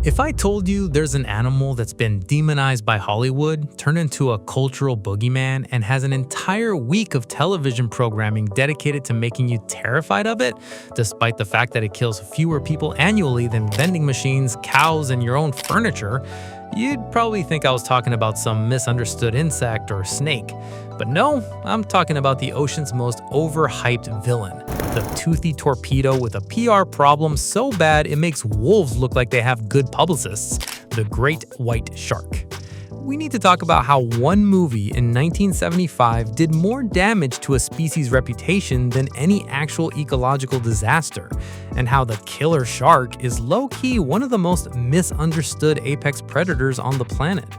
If I told you there's an animal that's been demonized by Hollywood, turned into a cultural boogeyman, and has an entire week of television programming dedicated to making you terrified of it, despite the fact that it kills fewer people annually than vending machines, cows, and your own furniture, you'd probably think I was talking about some misunderstood insect or snake. But no, I'm talking about the ocean's most overhyped villain, the toothy torpedo with a PR problem so bad it makes wolves look like they have good publicists, the great white shark. We need to talk about how one movie in 1975 did more damage to a species' reputation than any actual ecological disaster, and how the killer shark is low-key one of the most misunderstood apex predators on the planet.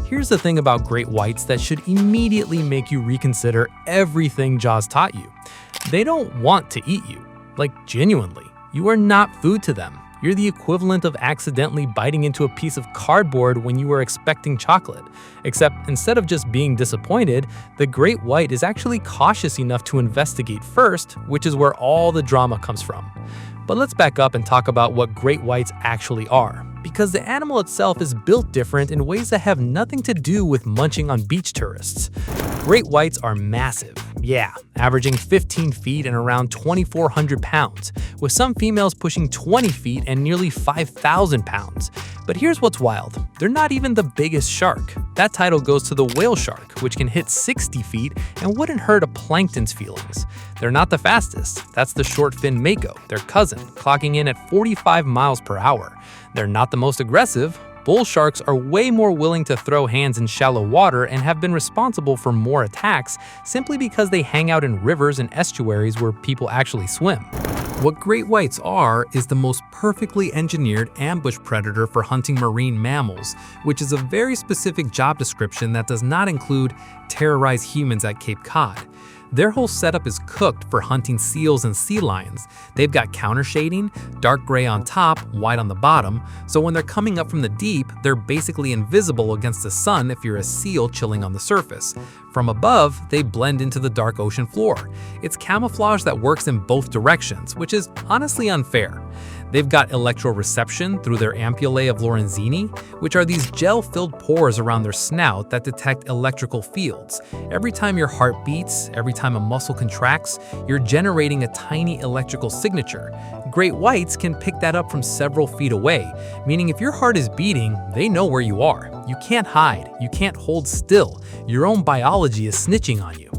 Here's the thing about great whites that should immediately make you reconsider everything Jaws taught you. They don't want to eat you. Like, genuinely. You are not food to them. You're the equivalent of accidentally biting into a piece of cardboard when you were expecting chocolate. Except instead of just being disappointed, the great white is actually cautious enough to investigate first, which is where all the drama comes from. But let's back up and talk about what great whites actually are, because the animal itself is built different in ways that have nothing to do with munching on beach tourists. Great whites are massive, averaging 15 feet and around 2,400 pounds, with some females pushing 20 feet and nearly 5,000 pounds. But here's what's wild, they're not even the biggest shark. That title goes to the whale shark, which can hit 60 feet and wouldn't hurt a plankton's feelings. They're not the fastest, that's the short-finned mako, their cousin, clocking in at 45 miles per hour. They're not the most aggressive. Bull sharks are way more willing to throw hands in shallow water and have been responsible for more attacks simply because they hang out in rivers and estuaries where people actually swim. What great whites are is the most perfectly engineered ambush predator for hunting marine mammals, which is a very specific job description that does not include terrorize humans at Cape Cod. Their whole setup is cooked for hunting seals and sea lions. They've got counter shading, dark gray on top, white on the bottom, so when they're coming up from the deep, they're basically invisible against the sun if you're a seal chilling on the surface. From above, they blend into the dark ocean floor. It's camouflage that works in both directions, which is honestly unfair. They've got electroreception through their ampullae of Lorenzini, which are these gel-filled pores around their snout that detect electrical fields. Every time your heart beats, every time a muscle contracts, you're generating a tiny electrical signature. Great whites can pick that up from several feet away, meaning if your heart is beating, they know where you are. You can't hide, you can't hold still. Your own biology is snitching on you.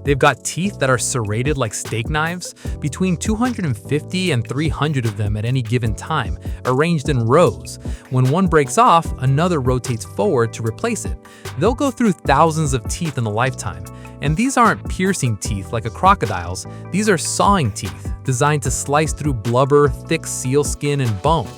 They've got teeth that are serrated like steak knives, between 250 and 300 of them at any given time, arranged in rows. When one breaks off, another rotates forward to replace it. They'll go through thousands of teeth in a lifetime. And these aren't piercing teeth like a crocodile's, these are sawing teeth, designed to slice through blubber, thick seal skin, and bone.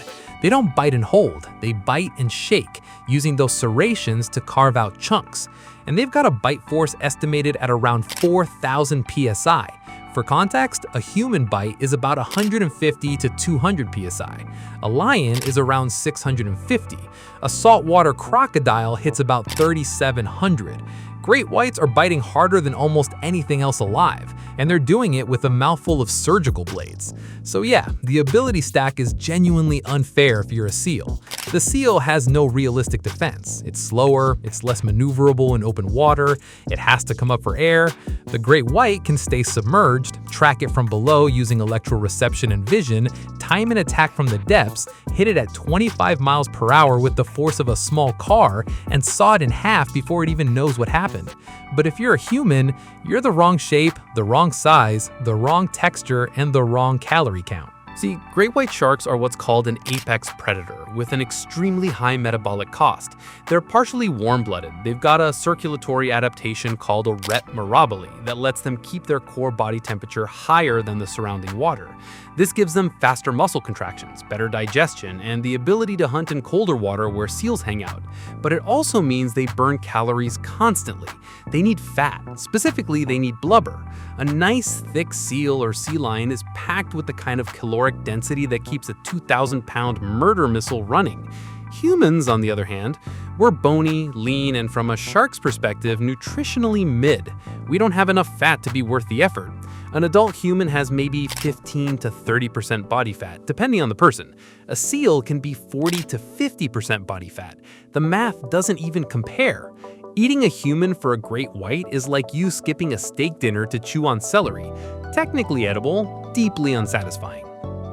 They don't bite and hold, they bite and shake, using those serrations to carve out chunks. And they've got a bite force estimated at around 4,000 psi. For context, a human bite is about 150 to 200 psi. A lion is around 650. A saltwater crocodile hits about 3,700. Great whites are biting harder than almost anything else alive, and they're doing it with a mouthful of surgical blades. So yeah, the ability stack is genuinely unfair if you're a seal. The seal has no realistic defense. It's slower, it's less maneuverable in open water, it has to come up for air. The great white can stay submerged, track it from below using electroreception and vision, time an attack from the depths, hit it at 25 miles per hour with the force of a small car, and saw it in half before it even knows what happened. But if you're a human, you're the wrong shape, the wrong size, the wrong texture, and the wrong calorie count. See, great white sharks are what's called an apex predator with an extremely high metabolic cost. They're partially warm-blooded. They've got a circulatory adaptation called a ret mirabile that lets them keep their core body temperature higher than the surrounding water. This gives them faster muscle contractions, better digestion, and the ability to hunt in colder water where seals hang out. But it also means they burn calories constantly. They need fat. Specifically, they need blubber. A nice, thick seal or sea lion is packed with the kind of caloric density that keeps a 2,000-pound murder missile running. Humans, on the other hand, We're bony, lean, and from a shark's perspective, nutritionally mid. We don't have enough fat to be worth the effort. An adult human has maybe 15 to 30% body fat, depending on the person. A seal can be 40 to 50% body fat. The math doesn't even compare. Eating a human for a great white is like you skipping a steak dinner to chew on celery. Technically edible, deeply unsatisfying.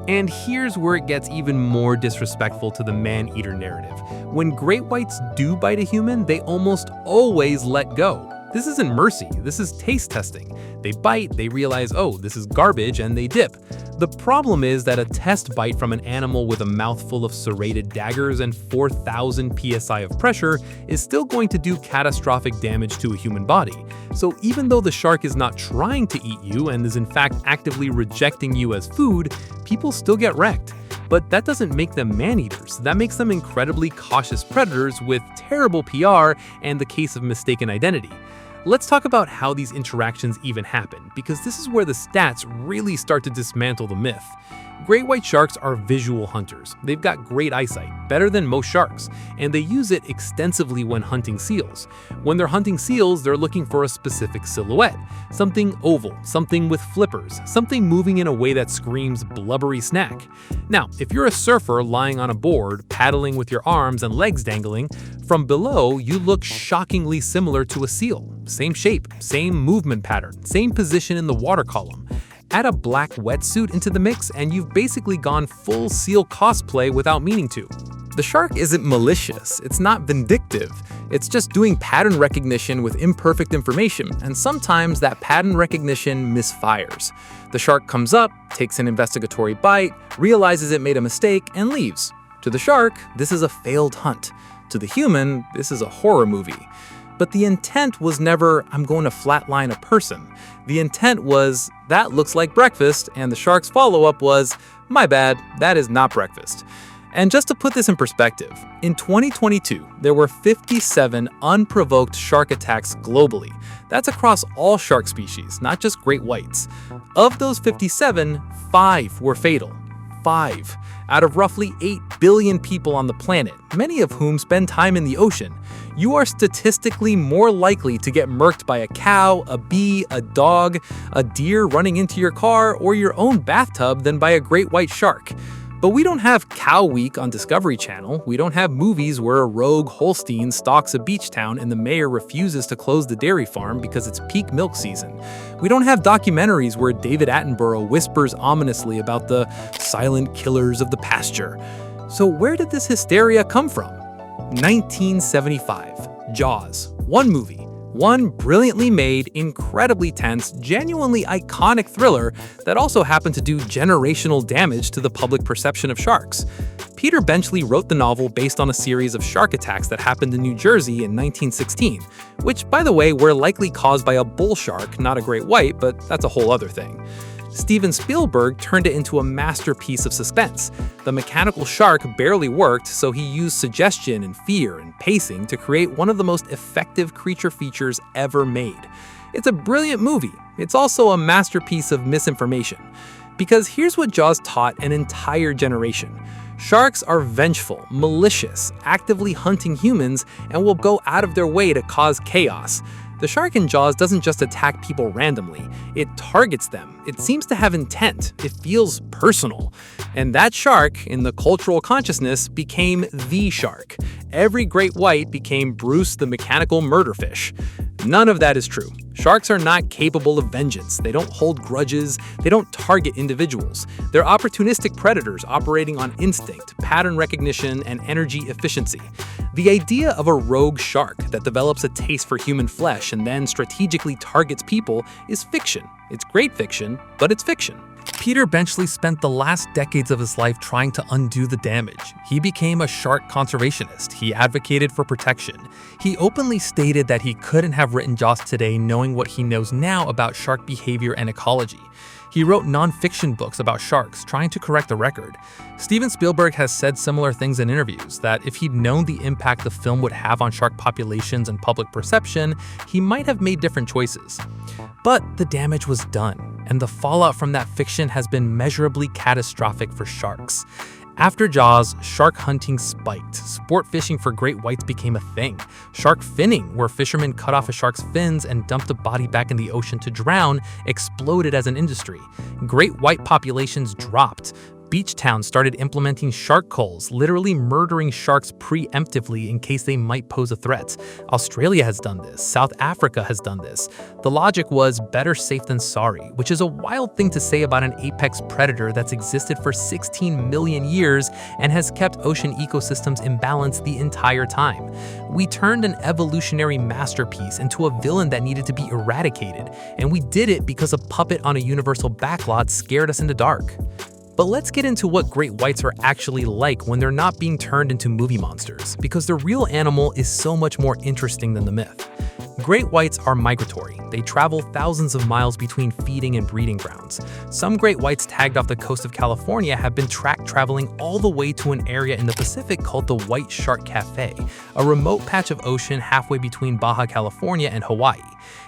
And here's where it gets even more disrespectful to the man-eater narrative. When great whites do bite a human, they almost always let go. This isn't mercy, this is taste testing. They bite, they realize, oh, this is garbage, and they dip. The problem is that a test bite from an animal with a mouthful of serrated daggers and 4,000 psi of pressure is still going to do catastrophic damage to a human body. So even though the shark is not trying to eat you and is in fact actively rejecting you as food, people still get wrecked. But that doesn't make them man-eaters. That makes them incredibly cautious predators with terrible PR and the case of mistaken identity. Let's talk about how these interactions even happen, because this is where the stats really start to dismantle the myth. Great white sharks are visual hunters. They've got great eyesight, better than most sharks, and they use it extensively when hunting seals. When they're hunting seals, they're looking for a specific silhouette, something oval, something with flippers, something moving in a way that screams blubbery snack. Now, if you're a surfer lying on a board, paddling with your arms and legs dangling, from below you look shockingly similar to a seal. Same shape, same movement pattern, same position in the water column. Add a black wetsuit into the mix and you've basically gone full seal cosplay without meaning to. The shark isn't malicious, it's not vindictive, it's just doing pattern recognition with imperfect information, and sometimes that pattern recognition misfires. The shark comes up, takes an investigatory bite, realizes it made a mistake, and leaves. To the shark, this is a failed hunt. To the human, this is a horror movie. But the intent was never, I'm going to flatline a person. The intent was, that looks like breakfast, and the shark's follow-up was, my bad, that is not breakfast. And just to put this in perspective, in 2022, there were 57 unprovoked shark attacks globally. That's across all shark species, not just great whites. Of those 57, 5 were fatal. 5 out of roughly 8 billion people on the planet, many of whom spend time in the ocean. You are statistically more likely to get murked by a cow, a bee, a dog, a deer running into your car, or your own bathtub than by a great white shark. But we don't have Cow Week on Discovery Channel. We don't have movies where a rogue Holstein stalks a beach town and the mayor refuses to close the dairy farm because it's peak milk season. We don't have documentaries where David Attenborough whispers ominously about the silent killers of the pasture. So where did this hysteria come from? 1975, Jaws, one movie. One brilliantly made, incredibly tense, genuinely iconic thriller that also happened to do generational damage to the public perception of sharks. Peter Benchley wrote the novel based on a series of shark attacks that happened in New Jersey in 1916, which, by the way, were likely caused by a bull shark, not a great white, but that's a whole other thing. Steven Spielberg turned it into a masterpiece of suspense. The mechanical shark barely worked, so he used suggestion and fear and pacing to create one of the most effective creature features ever made. It's a brilliant movie. It's also a masterpiece of misinformation. Because here's what Jaws taught an entire generation. Sharks are vengeful, malicious, actively hunting humans, and will go out of their way to cause chaos. The shark in Jaws doesn't just attack people randomly, it targets them. It seems to have intent. It feels personal. And that shark, in the cultural consciousness, became the shark. Every great white became Bruce the mechanical murder fish. None of that is true. Sharks are not capable of vengeance. They don't hold grudges. They don't target individuals. They're opportunistic predators operating on instinct, pattern recognition, and energy efficiency. The idea of a rogue shark that develops a taste for human flesh and then strategically targets people is fiction. It's great fiction, but it's fiction. Peter Benchley spent the last decades of his life trying to undo the damage. He became a shark conservationist. He advocated for protection. He openly stated that he couldn't have written Jaws today knowing what he knows now about shark behavior and ecology. He wrote non-fiction books about sharks, trying to correct the record. Steven Spielberg has said similar things in interviews, that if he'd known the impact the film would have on shark populations and public perception, he might have made different choices. But the damage was done, and the fallout from that fiction has been measurably catastrophic for sharks. After Jaws, shark hunting spiked. Sport fishing for great whites became a thing. Shark finning, where fishermen cut off a shark's fins and dumped a body back in the ocean to drown, exploded as an industry. Great white populations dropped. Beach towns started implementing shark culls, literally murdering sharks preemptively in case they might pose a threat. Australia has done this. South Africa has done this. The logic was better safe than sorry, which is a wild thing to say about an apex predator that's existed for 16 million years and has kept ocean ecosystems in balance the entire time. We turned an evolutionary masterpiece into a villain that needed to be eradicated, and we did it because a puppet on a universal backlot scared us in the dark. But let's get into what great whites are actually like when they're not being turned into movie monsters, because the real animal is so much more interesting than the myth. Great whites are migratory. They travel thousands of miles between feeding and breeding grounds. Some great whites tagged off the coast of California have been tracked traveling all the way to an area in the Pacific called the White Shark Cafe, a remote patch of ocean halfway between Baja California and Hawaii.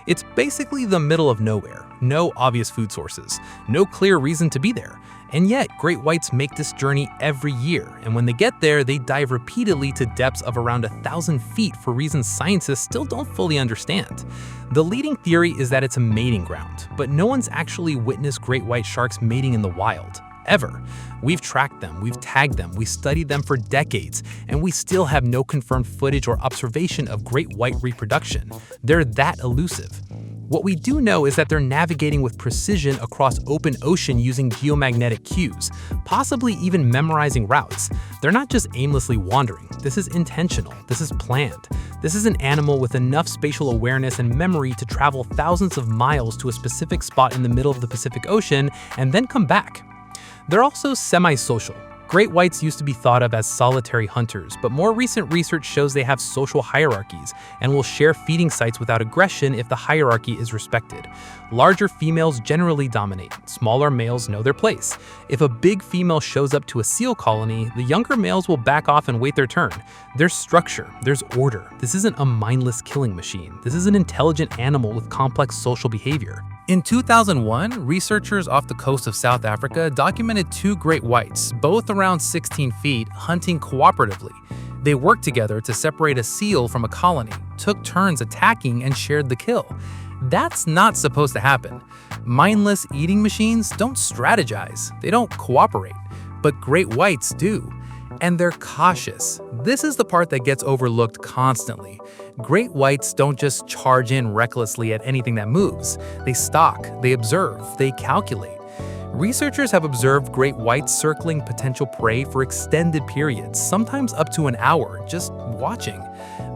It's basically the middle of nowhere, no obvious food sources, no clear reason to be there. And yet, great whites make this journey every year, and when they get there, they dive repeatedly to depths of around 1,000 feet for reasons scientists still don't fully understand. The leading theory is that it's a mating ground, but no one's actually witnessed great white sharks mating in the wild, ever. We've tracked them, we've tagged them, we studied them for decades, and we still have no confirmed footage or observation of great white reproduction. They're that elusive. What we do know is that they're navigating with precision across open ocean using geomagnetic cues, possibly even memorizing routes. They're not just aimlessly wandering. This is intentional. This is planned. This is an animal with enough spatial awareness and memory to travel thousands of miles to a specific spot in the middle of the Pacific Ocean and then come back. They're also semi-social. Great whites used to be thought of as solitary hunters, but more recent research shows they have social hierarchies and will share feeding sites without aggression if the hierarchy is respected. Larger females generally dominate. Smaller males know their place. If a big female shows up to a seal colony, the younger males will back off and wait their turn. There's structure, there's order. This isn't a mindless killing machine. This is an intelligent animal with complex social behavior. In 2001, researchers off the coast of South Africa documented 2 great whites, both around 16 feet, hunting cooperatively. They worked together to separate a seal from a colony, took turns attacking, and shared the kill. That's not supposed to happen. Mindless eating machines don't strategize, they don't cooperate, but great whites do. And they're cautious. This is the part that gets overlooked constantly. Great whites don't just charge in recklessly at anything that moves. They stalk, they observe, they calculate. Researchers have observed great whites circling potential prey for extended periods, sometimes up to an hour, just watching.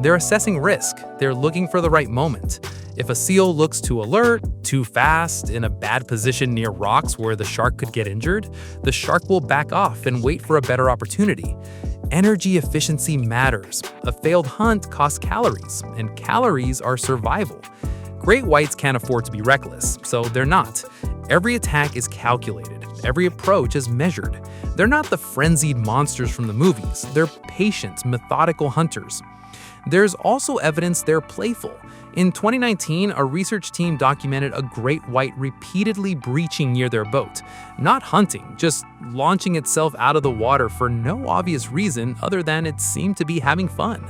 They're assessing risk. They're looking for the right moment. If a seal looks too alert, too fast, in a bad position near rocks where the shark could get injured, the shark will back off and wait for a better opportunity. Energy efficiency matters. A failed hunt costs calories, and calories are survival. Great whites can't afford to be reckless, so they're not. Every attack is calculated. Every approach is measured. They're not the frenzied monsters from the movies. They're patient, methodical hunters. There's also evidence they're playful. In 2019, a research team documented a great white repeatedly breaching near their boat. Not hunting, just launching itself out of the water for no obvious reason other than it seemed to be having fun.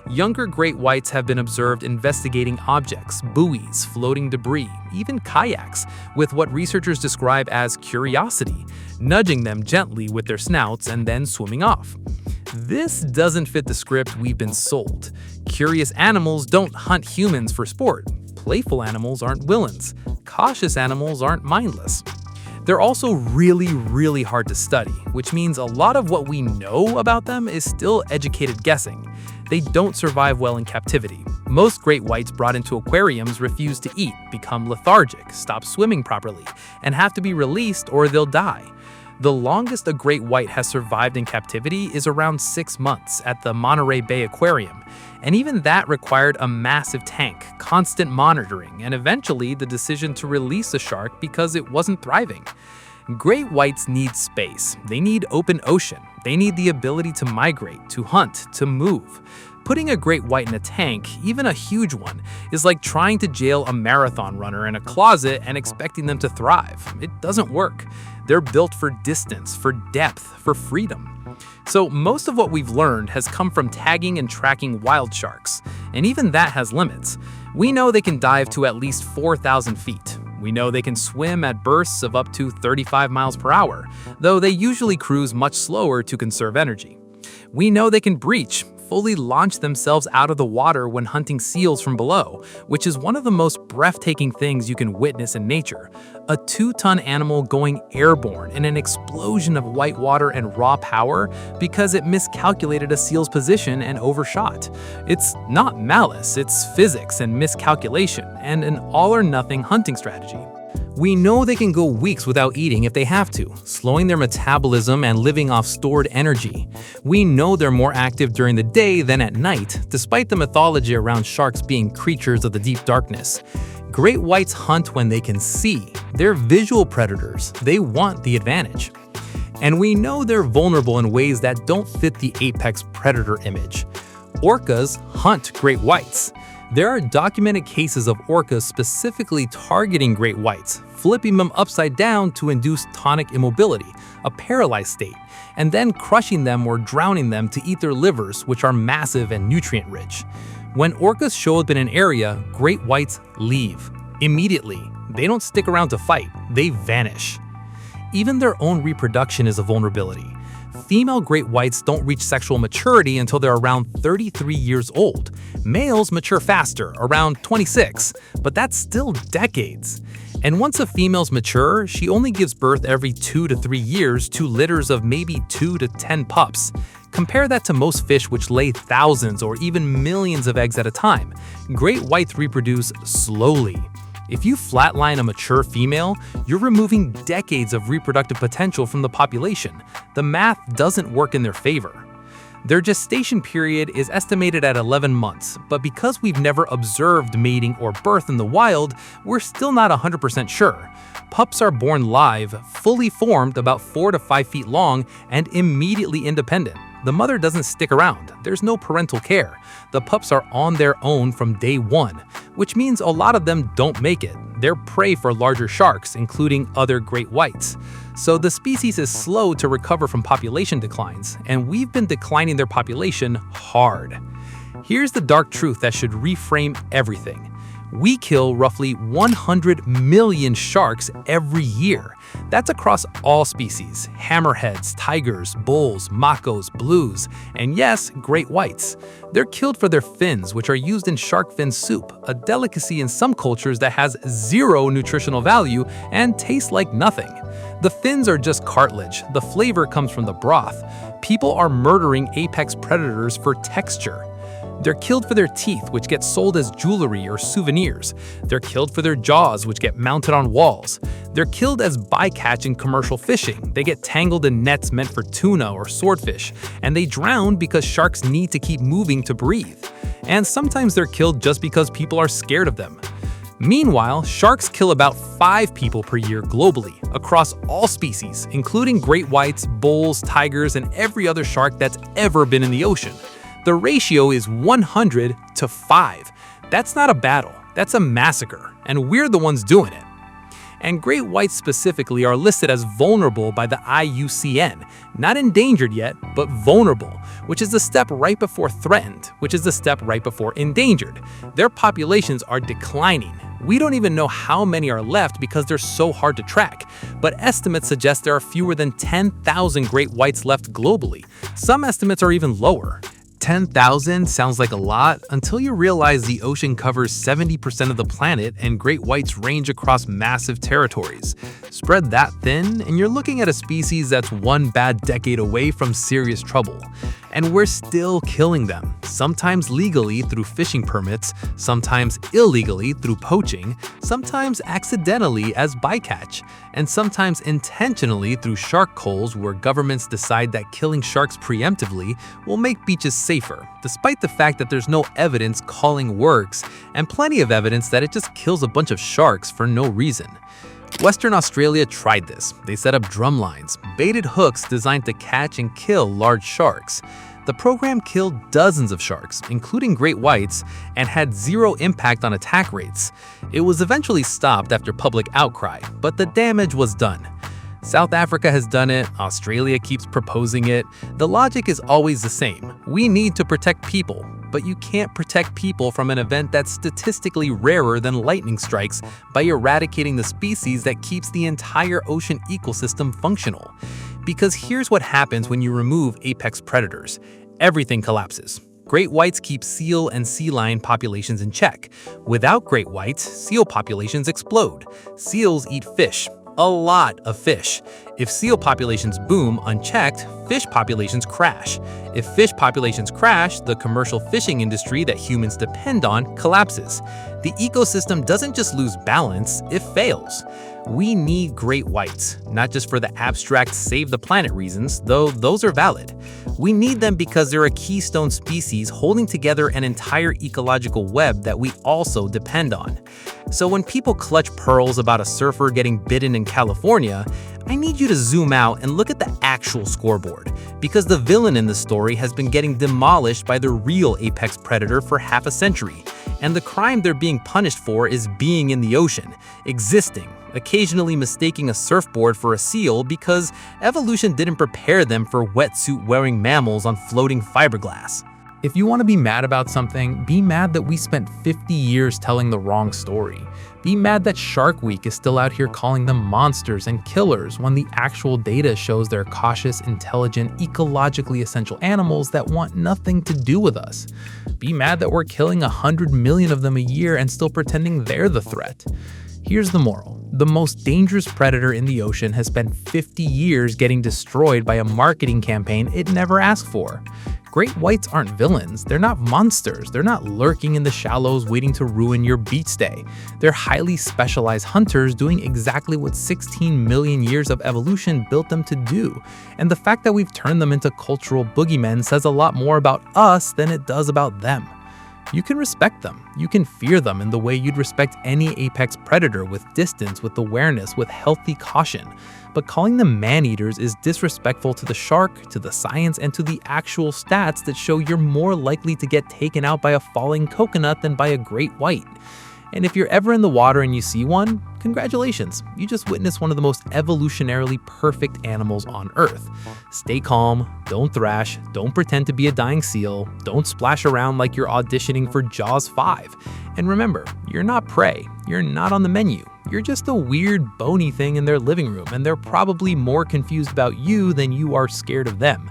Younger great whites have been observed investigating objects, buoys, floating debris, even kayaks, with what researchers describe as curiosity, nudging them gently with their snouts and then swimming off. This doesn't fit the script we've been sold. Curious animals don't hunt humans for sport. Playful animals aren't villains. Cautious animals aren't mindless. They're also really hard to study, which means a lot of what we know about them is still educated guessing. They don't survive well in captivity. Most great whites brought into aquariums refuse to eat, become lethargic, stop swimming properly, and have to be released or they'll die. The longest a great white has survived in captivity is around 6 months at the Monterey Bay Aquarium, and even that required a massive tank, constant monitoring, and eventually the decision to release the shark because it wasn't thriving. Great whites need space. They need open ocean. They need the ability to migrate, to hunt, to move. Putting a great white in a tank, even a huge one, is like trying to jail a marathon runner in a closet and expecting them to thrive. It doesn't work. They're built for distance, for depth, for freedom. So most of what we've learned has come from tagging and tracking wild sharks, and even that has limits. We know they can dive to at least 4,000 feet. We know they can swim at bursts of up to 35 miles per hour, though they usually cruise much slower to conserve energy. We know they can breach, fully launch themselves out of the water when hunting seals from below, which is one of the most breathtaking things you can witness in nature. A 2-ton animal going airborne in an explosion of white water and raw power because it miscalculated a seal's position and overshot. It's not malice, it's physics and miscalculation, and an all-or-nothing hunting strategy. We know they can go weeks without eating if they have to, slowing their metabolism and living off stored energy. We know they're more active during the day than at night, despite the mythology around sharks being creatures of the deep darkness. Great whites hunt when they can see. They're visual predators. They want the advantage. And we know they're vulnerable in ways that don't fit the apex predator image. Orcas hunt great whites. There are documented cases of orcas specifically targeting great whites, flipping them upside down to induce tonic immobility, a paralyzed state, and then crushing them or drowning them to eat their livers, which are massive and nutrient-rich. When orcas show up in an area, great whites leave. Immediately. They don't stick around to fight, they vanish. Even their own reproduction is a vulnerability. Female great whites don't reach sexual maturity until they're around 33 years old. Males mature faster, around 26, but that's still decades. And once a female's mature, she only gives birth every 2 to 3 years to litters of maybe 2 to 10 pups. Compare that to most fish which lay thousands or even millions of eggs at a time. Great whites reproduce slowly. If you flatline a mature female, you're removing decades of reproductive potential from the population. The math doesn't work in their favor. Their gestation period is estimated at 11 months, but because we've never observed mating or birth in the wild, we're still not 100% sure. Pups are born live, fully formed, about 4 to 5 feet long, and immediately independent. The mother doesn't stick around. There's no parental care. The pups are on their own from day one, which means a lot of them don't make it. They're prey for larger sharks, including other great whites. So the species is slow to recover from population declines, and we've been declining their population hard. Here's the dark truth that should reframe everything. We kill roughly 100 million sharks every year. That's across all species: hammerheads, tigers, bulls, makos, blues, and yes, great whites. They're killed for their fins, which are used in shark fin soup, a delicacy in some cultures that has zero nutritional value and tastes like nothing. The fins are just cartilage. The flavor comes from the broth. People are murdering apex predators for texture. They're killed for their teeth, which get sold as jewelry or souvenirs. They're killed for their jaws, which get mounted on walls. They're killed as bycatch in commercial fishing. They get tangled in nets meant for tuna or swordfish, and they drown because sharks need to keep moving to breathe. And sometimes they're killed just because people are scared of them. Meanwhile, sharks kill about 5 people per year globally, across all species, including great whites, bulls, tigers, and every other shark that's ever been in the ocean. The ratio is 100 to 5. That's not a battle, that's a massacre, and we're the ones doing it. And great whites specifically are listed as vulnerable by the IUCN, not endangered yet, but vulnerable, which is the step right before threatened, which is the step right before endangered. Their populations are declining. We don't even know how many are left because they're so hard to track, but estimates suggest there are fewer than 10,000 great whites left globally. Some estimates are even lower. 10,000 sounds like a lot until you realize the ocean covers 70% of the planet and great whites range across massive territories. Spread that thin, and you're looking at a species that's one bad decade away from serious trouble. And we're still killing them, sometimes legally through fishing permits, sometimes illegally through poaching, sometimes accidentally as bycatch, and sometimes intentionally through shark culls where governments decide that killing sharks preemptively will make beaches safer, despite the fact that there's no evidence culling works and plenty of evidence that it just kills a bunch of sharks for no reason. Western Australia tried this. They set up drum lines, baited hooks designed to catch and kill large sharks. The program killed dozens of sharks, including great whites, and had zero impact on attack rates. It was eventually stopped after public outcry, but the damage was done. South Africa has done it, Australia keeps proposing it. The logic is always the same. We need to protect people, but you can't protect people from an event that's statistically rarer than lightning strikes by eradicating the species that keeps the entire ocean ecosystem functional. Because here's what happens when you remove apex predators. Everything collapses. Great whites keep seal and sea lion populations in check. Without great whites, seal populations explode. Seals eat fish. A lot of fish. If seal populations boom unchecked, fish populations crash. If fish populations crash, the commercial fishing industry that humans depend on collapses. The ecosystem doesn't just lose balance, it fails. We need great whites, not just for the abstract save the planet reasons, though those are valid. We need them because they're a keystone species holding together an entire ecological web that we also depend on. So when people clutch pearls about a surfer getting bitten in California, I need you to zoom out and look at the actual scoreboard, because the villain in the story has been getting demolished by the real apex predator for half a century, and the crime they're being punished for is being in the ocean, existing, occasionally mistaking a surfboard for a seal because evolution didn't prepare them for wetsuit-wearing mammals on floating fiberglass. If you want to be mad about something, be mad that we spent 50 years telling the wrong story. Be mad that Shark Week is still out here calling them monsters and killers when the actual data shows they're cautious, intelligent, ecologically essential animals that want nothing to do with us. Be mad that we're killing 100 million of them a year and still pretending they're the threat. Here's the moral. The most dangerous predator in the ocean has spent 50 years getting destroyed by a marketing campaign it never asked for. Great whites aren't villains, they're not monsters, they're not lurking in the shallows waiting to ruin your beach day. They're highly specialized hunters doing exactly what 16 million years of evolution built them to do. And the fact that we've turned them into cultural boogeymen says a lot more about us than it does about them. You can respect them, you can fear them in the way you'd respect any apex predator, with distance, with awareness, with healthy caution. But calling them man-eaters is disrespectful to the shark, to the science, and to the actual stats that show you're more likely to get taken out by a falling coconut than by a great white. And if you're ever in the water and you see one, congratulations, you just witnessed one of the most evolutionarily perfect animals on Earth. Stay calm, don't thrash, don't pretend to be a dying seal, don't splash around like you're auditioning for Jaws 5. And remember, you're not prey, you're not on the menu, you're just a weird bony thing in their living room, and they're probably more confused about you than you are scared of them.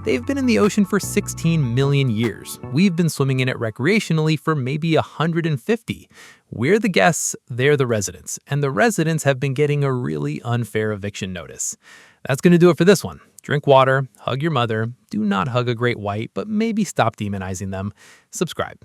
They've been in the ocean for 16 million years. We've been swimming in it recreationally for maybe 150. We're the guests, they're the residents, and the residents have been getting a really unfair eviction notice. That's going to do it for this one. Drink water, hug your mother, do not hug a great white, but maybe stop demonizing them. Subscribe.